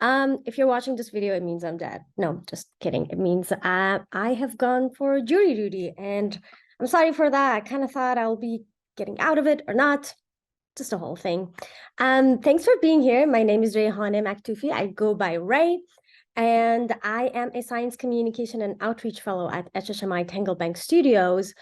If you're watching this video, it means I'm dead. No, just kidding. It means I have gone for jury duty, and I'm sorry for that. I kind of thought I'll be getting out of it or not. Just a whole thing. Thanks for being here. My name is Rayhane Maktufi. I go by Ray, and I am a Science Communication and Outreach Fellow at HHMI Tanglebank Studios.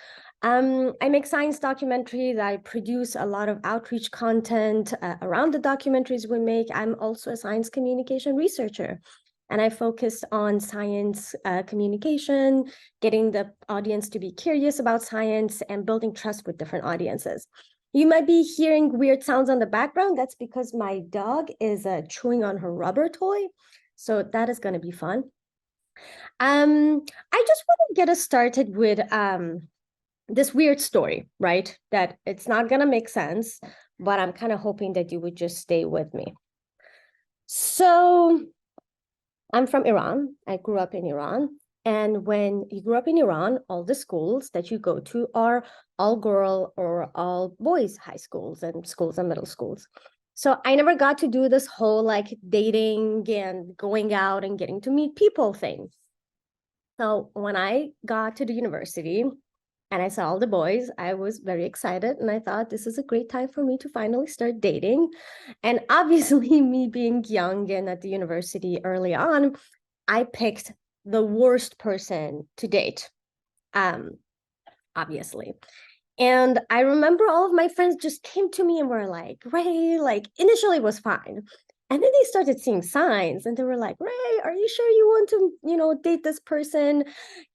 I make science documentaries. I produce a lot of outreach content around the documentaries we make. I'm also a science communication researcher, and I focus on science communication, getting the audience to be curious about science, and building trust with different audiences. You might be hearing weird sounds on the background. That's because my dog is chewing on her rubber toy. So that is going to be fun. I just want to get us started with this weird story, right? That it's not going to make sense, but I'm kind of hoping that you would just stay with me. So I'm from Iran. I grew up in Iran. And when you grew up in Iran, all the schools that you go to are all girl or all boys high schools and middle schools. So I never got to do this whole like dating and going out and getting to meet people thing. So when I got to the university, and I saw all the boys, I was very excited, and I thought this is a great time for me to finally start dating. And obviously, me being young and at the university early on, I picked the worst person to date, obviously. And I remember all of my friends just came to me and were like, Ray, like initially it was fine. And then they started seeing signs and they were like, Ray, are you sure you want to, date this person?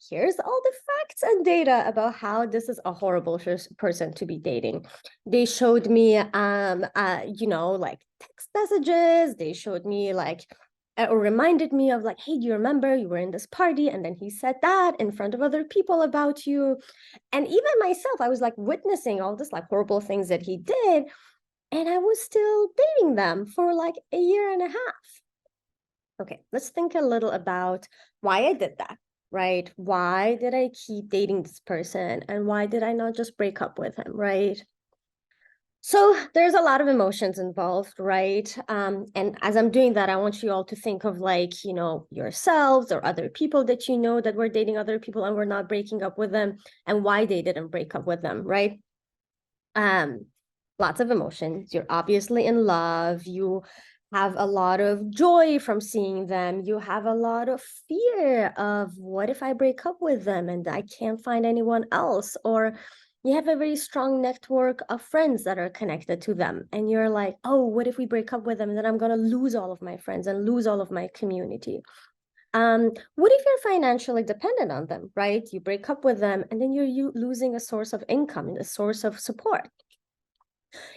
Here's all the facts and data about how this is a horrible person to be dating. They showed me, like text messages. They showed me like, or reminded me of like, hey, do you remember you were in this party? And then he said that in front of other people about you. And even myself, I was like witnessing all this like horrible things that he did. And I was still dating them for like a year and a half. Okay, let's think a little about why I did that, right? Why did I keep dating this person? And why did I not just break up with him, right? So there's a lot of emotions involved, right? And as I'm doing that, I want you all to think of like, yourselves or other people that you know that were dating other people and we're not breaking up with them and why they didn't break up with them, right? Lots of emotions. You're obviously in love. You have a lot of joy from seeing them. You have a lot of fear of what if I break up with them and I can't find anyone else? Or you have a very strong network of friends that are connected to them. And you're like, oh, what if we break up with them? And then I'm going to lose all of my friends and lose all of my community. What if you're financially dependent on them, right? You break up with them and then you're losing a source of income and a source of support.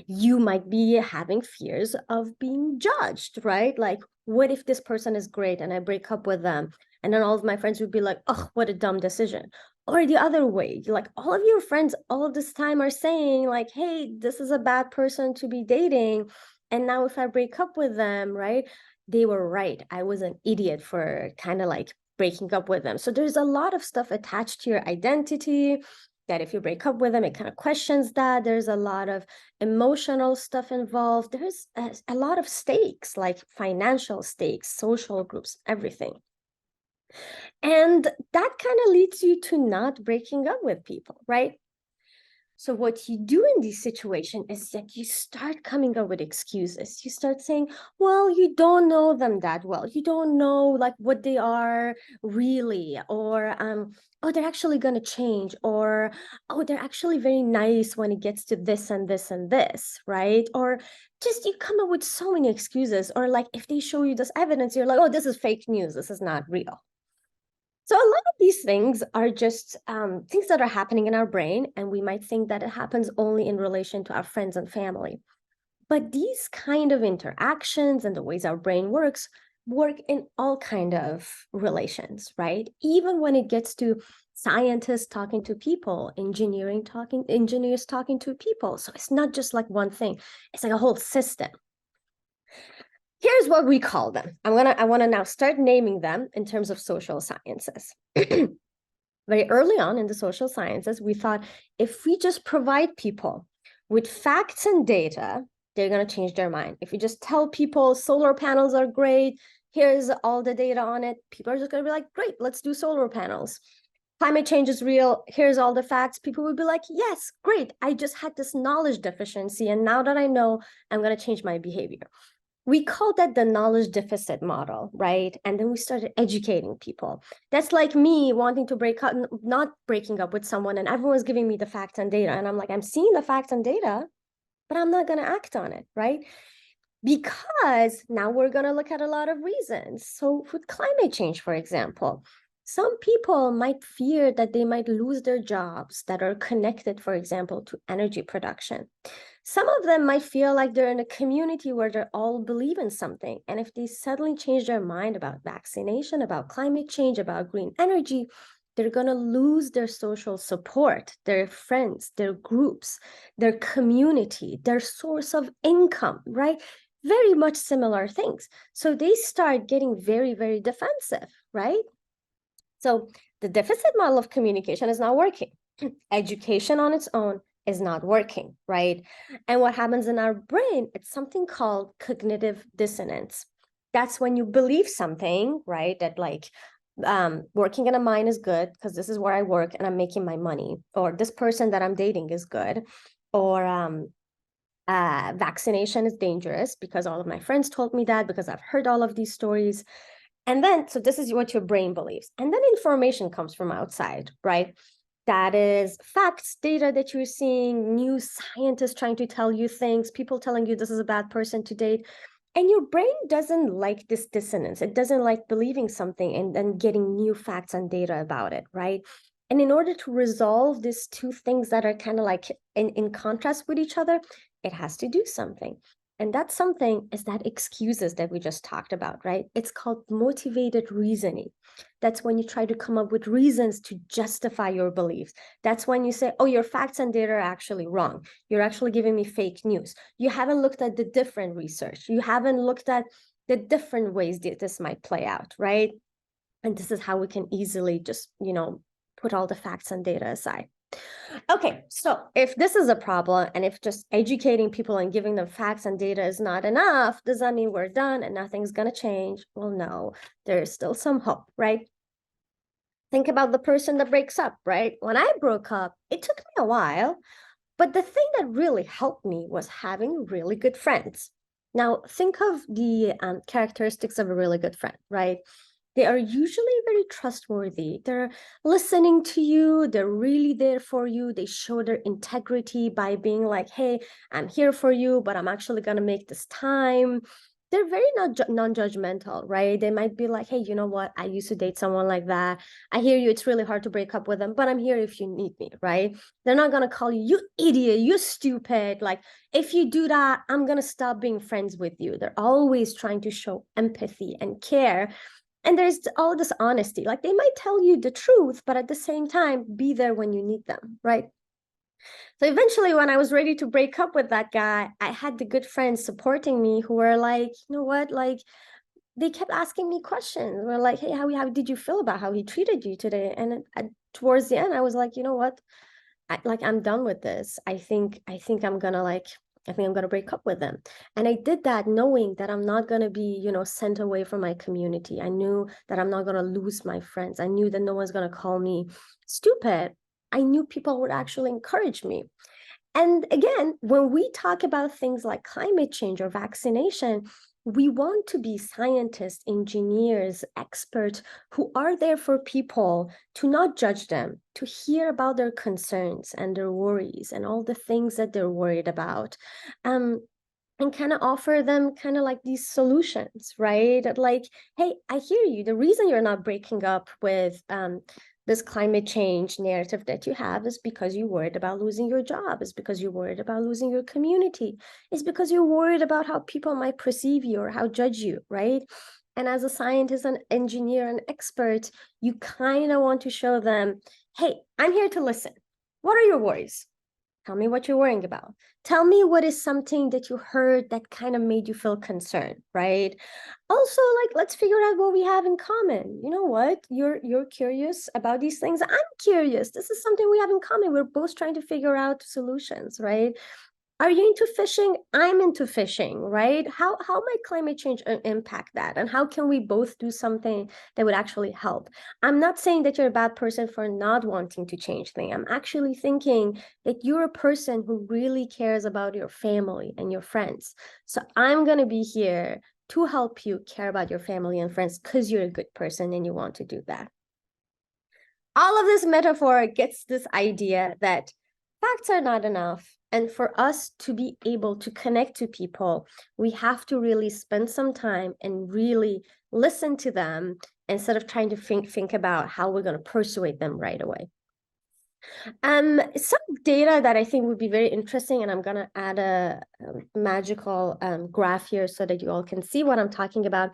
You might be having fears of being judged, right? Like, what if this person is great and I break up with them? And then all of my friends would be like, oh, what a dumb decision. Or the other way, like all of your friends all of this time are saying, like, hey, this is a bad person to be dating. And now if I break up with them, right? They were right. I was an idiot for kind of like breaking up with them. So there's a lot of stuff attached to your identity that if you break up with them, it kind of questions that. There's a lot of emotional stuff involved. There's a lot of stakes, like financial stakes, social groups, everything. And that kind of leads you to not breaking up with people, right? So what you do in this situation is that you start coming up with excuses. You start saying, well, you don't know them that well. You don't know like what they are really, or oh, they're actually going to change, or oh, they're actually very nice when it gets to this and this and this, right? Or just you come up with so many excuses, or like if they show you this evidence, you're like, oh, this is fake news. This is not real. So a lot of these things are just things that are happening in our brain, and we might think that it happens only in relation to our friends and family. But these kind of interactions and the ways our brain work in all kind of relations, right? Even when it gets to scientists talking to people, engineers talking to people. So it's not just like one thing, it's like a whole system. Here's what we call them. I want to now start naming them in terms of social sciences. Very early on in the social sciences, we thought if we just provide people with facts and data, they're going to change their mind. If you just tell people solar panels are great, Here's all the data on it. People are just going to be like, great, let's do solar panels. Climate change is real. Here's all the facts. People would be like, yes, great. I just had this knowledge deficiency. And now that I know, I'm going to change my behavior. We call that the knowledge deficit model, right? And then we started educating people. That's like me wanting to break up, not breaking up with someone, and everyone's giving me the facts and data. And I'm like, I'm seeing the facts and data, but I'm not going to act on it, right? Because now we're going to look at a lot of reasons. So, with climate change, for example, some people might fear that they might lose their jobs that are connected, for example, to energy production. Some of them might feel like they're in a community where they all believe in something. And if they suddenly change their mind about vaccination, about climate change, about green energy, they're going to lose their social support, their friends, their groups, their community, their source of income, right? Very much similar things. So they start getting very, very defensive, right? So the deficit model of communication is not working. Education on its own is not working, right? And what happens in our brain, it's something called cognitive dissonance. That's when you believe something, right? That like working in a mine is good because this is where I work and I'm making my money, or this person that I'm dating is good, or vaccination is dangerous because all of my friends told me that, because I've heard all of these stories. And then, so this is what your brain believes. And then information comes from outside, right? That is facts, data that you're seeing, new scientists trying to tell you things, people telling you this is a bad person to date. And your brain doesn't like this dissonance. It doesn't like believing something and then getting new facts and data about it, right? And in order to resolve these two things that are kind of like in contrast with each other, it has to do something. And that something is that excuses that we just talked about, right? It's called motivated reasoning. That's when you try to come up with reasons to justify your beliefs. That's when you say, oh, your facts and data are actually wrong. You're actually giving me fake news. You haven't looked at the different research. You haven't looked at the different ways that this might play out, right? And this is how we can easily just, put all the facts and data aside. Okay, so if this is a problem and if just educating people and giving them facts and data is not enough, does that mean we're done and nothing's going to change? Well, no, there's still some hope, right? Think about the person that breaks up, right? When I broke up, it took me a while, but the thing that really helped me was having really good friends. Now, think of the characteristics of a really good friend, right? They are usually very trustworthy. They're listening to you. They're really there for you. They show their integrity by being like, hey, I'm here for you, but I'm actually going to make this time. They're very non-judgmental, right? They might be like, hey, you know what? I used to date someone like that. I hear you. It's really hard to break up with them, but I'm here if you need me, right? They're not going to call you, you idiot, you stupid. Like, if you do that, I'm going to stop being friends with you. They're always trying to show empathy and care. And there's all this honesty. Like, they might tell you the truth, but at the same time, be there when you need them, right? So eventually, when I was ready to break up with that guy, I had the good friends supporting me who were like, you know what? Like, they kept asking me questions. We're like, hey, how did you feel about how he treated you today? And towards the end, I was like, you know what? I'm done with this. I think I'm gonna break up with them. And I did that knowing that I'm not gonna be, sent away from my community. I knew that I'm not gonna lose my friends. I knew that no one's gonna call me stupid. I knew people would actually encourage me. And again, when we talk about things like climate change or vaccination, we want to be scientists, engineers, experts who are there for people to not judge them, to hear about their concerns and their worries and all the things that they're worried about. And kind of offer them kind of like these solutions, right? Like, hey, I hear you. The reason you're not breaking up with this climate change narrative that you have is because you're worried about losing your job, is because you're worried about losing your community, is because you're worried about how people might perceive you or how judge you, right? And as a scientist, an engineer, an expert, you kind of want to show them, hey, I'm here to listen. What are your worries? Tell me what you're worrying about. Tell me what is something that you heard that kind of made you feel concerned, right? Also, like, let's figure out what we have in common. You know what? You're curious about these things. I'm curious. This is something we have in common. We're both trying to figure out solutions, right? Are you into fishing? I'm into fishing, right? How might climate change impact that? And how can we both do something that would actually help? I'm not saying that you're a bad person for not wanting to change things. I'm actually thinking that you're a person who really cares about your family and your friends. So I'm going to be here to help you care about your family and friends because you're a good person and you want to do that. All of this metaphor gets this idea that facts are not enough. And for us to be able to connect to people, we have to really spend some time and really listen to them instead of trying to think about how we're going to persuade them right away. Some data that I think would be very interesting, and I'm going to add a magical graph here so that you all can see what I'm talking about.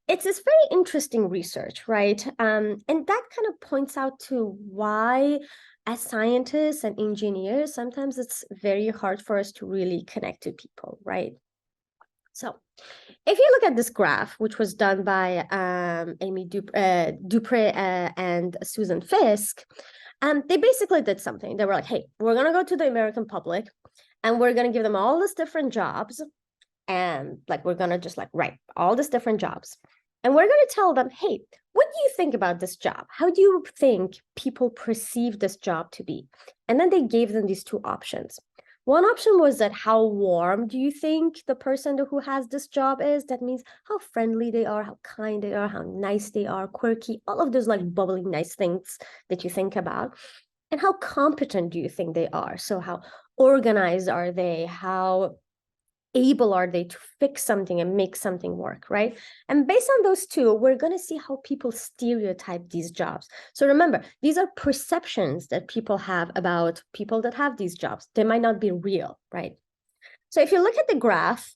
It's this very interesting research, right? And that kind of points out to why, as scientists and engineers, sometimes it's very hard for us to really connect to people, right? So if you look at this graph, which was done by Amy Dupre and Susan Fisk, they basically did something. They were like, hey, we're going to go to the American public and we're going to give them all these different jobs. And like, we're going to just like write all these different jobs. And we're going to tell them, hey, what do you think about this job? How do you think people perceive this job to be? And then they gave them these two options. One option was that how warm do you think the person who has this job is? That means how friendly they are, how kind they are, how nice they are, quirky, all of those like bubbly, nice things that you think about. And how competent do you think they are? So how organized are they? How able are they to fix something and make something work, right? And based on those two, we're going to see how people stereotype these jobs. So remember, these are perceptions that people have about people that have these jobs. They might not be real, right? So if you look at the graph,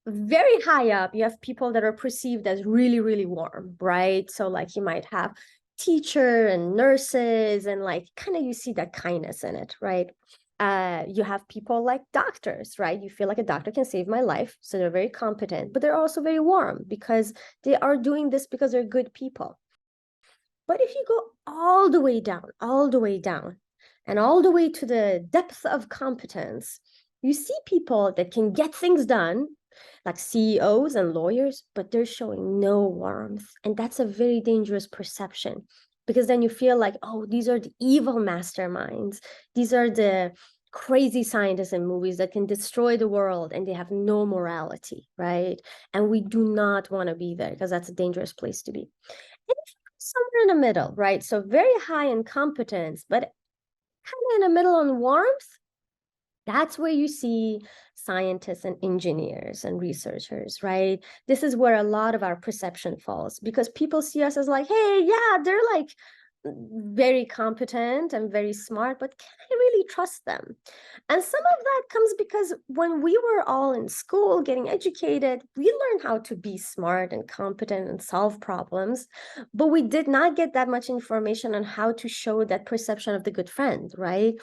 very high up, you have people that are perceived as really, really warm, right? So like you might have teacher and nurses and like kind of you see that kindness in it, right? You have people like doctors, right? You feel like a doctor can save my life. So they're very competent, but they're also very warm because they are doing this because they're good people. But if you go all the way down, all the way down, and all the way to the depth of competence, you see people that can get things done, like CEOs and lawyers, but they're showing no warmth. And that's a very dangerous perception because then you feel like, oh, these are the evil masterminds. These are the crazy scientists in movies that can destroy the world and they have no morality, right? And we do not want to be there because that's a dangerous place to be. And somewhere in the middle, right? So very high in competence, but kind of in the middle on warmth, that's where you see scientists and engineers and researchers, right? This is where a lot of our perception falls because people see us as like, hey, yeah, they're like very competent and very smart, but can I really trust them? And some of that comes because when we were all in school getting educated, we learned how to be smart and competent and solve problems, but we did not get that much information on how to show that perception of the good friend, right?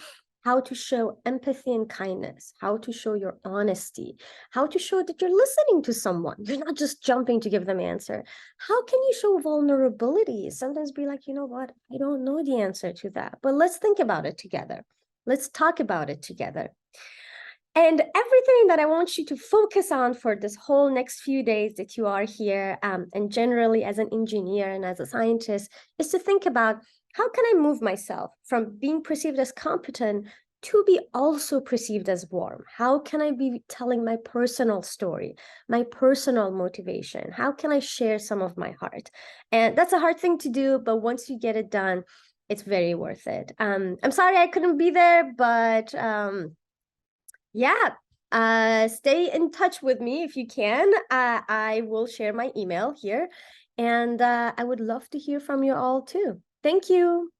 How to show empathy and kindness, how to show your honesty, how to show that you're listening to someone. You're not just jumping to give them answer. How can you show vulnerability? Sometimes be like, you know what? I don't know the answer to that, but let's think about it together. Let's talk about it together. And everything that I want you to focus on for this whole next few days that you are here, and generally as an engineer and as a scientist, is to think about how can I move myself from being perceived as competent to be also perceived as warm? How can I be telling my personal story, my personal motivation? How can I share some of my heart? And that's a hard thing to do, but once you get it done, it's very worth it. I'm sorry I couldn't be there, but yeah, stay in touch with me if you can. I will share my email here, and I would love to hear from you all too. Thank you.